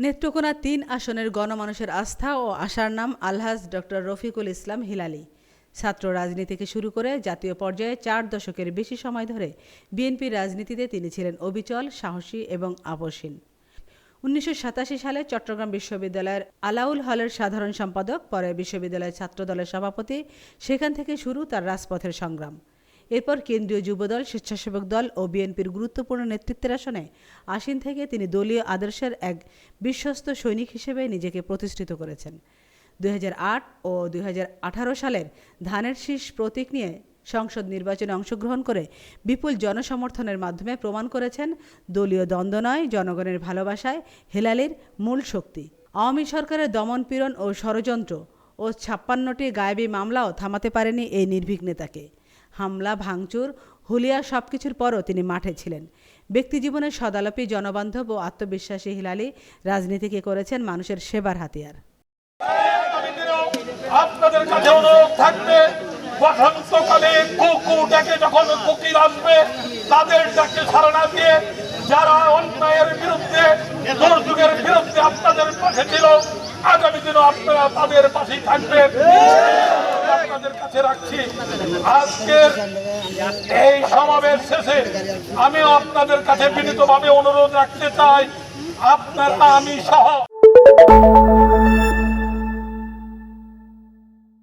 নেত্রকোনা ৩ আসনের গণমানুষের আস্থা ও আশার নাম আলহাজ ডক্টর রফিকুল ইসলাম হিলালী। ছাত্র রাজনীতি থেকে শুরু করে জাতীয় পর্যায়ে ৪ দশকের বেশি সময় ধরে বিএনপির রাজনীতিতে তিনি ছিলেন অবিচল, সাহসী এবং আপসহীন। ১৯৮৭ সালে চট্টগ্রাম বিশ্ববিদ্যালয়ের আলাউল হলের সাধারণ সম্পাদক, পরে বিশ্ববিদ্যালয়ের ছাত্রদলের সভাপতি। সেখান থেকে শুরু তার রাজপথের সংগ্রাম। এরপর কেন্দ্রীয় যুবদল, স্বেচ্ছাসেবক দল ও বিএনপির গুরুত্বপূর্ণ নেতৃত্বের আসনে আসীন থেকে তিনি দলীয় আদর্শের এক বিশ্বস্ত সৈনিক হিসেবে নিজেকে প্রতিষ্ঠিত করেছেন। ২০০৮ ও ২০১৮ সালের ধানের শীষ প্রতীক নিয়ে সংসদ নির্বাচনে অংশগ্রহণ করে বিপুল জনসমর্থনের মাধ্যমে প্রমাণ করেছেন দলীয় দ্বন্দ্ব নয়, জনগণের ভালোবাসায় হিলালীর মূল শক্তি। আওয়ামী সরকারের দমনপীড়ন ও ষড়যন্ত্র ও ৫৬টি গায়েবী মামলাও থামাতে পারেনি এই নির্ভীক নেতাকে। হামলা, ভাঙচুর, হুলিয়া সবকিছুর পরও তিনি মাঠে ছিলেন। ব্যক্তিজীবনের সদালাপী, জনবান্ধব ও আত্মবিশ্বাসী হিলালী রাজনীতিকে করেছেন মানুষের সেবার হাতিয়ার। আপনাদের কাছে অনুরোধ থাকবে, বসন্তকালে কুকু ডাকে যখন কোকিল আসবে, তাদের ডাকে সাড়া না দিয়ে যারা অন্যায়ের বিরুদ্ধে, দুর্যোগের বিরুদ্ধে আপনাদের পাশে ছিল, আগামী দিনও আপনারা তাদের পাশেই থাকবেন আপনাদের কাছে রাখছি। আজকের এই সমাবেশ শেষে আমিও আপনাদের কাছে বিনীতভাবে অনুরোধ রাখতে চাই, আপনারা আমি সহ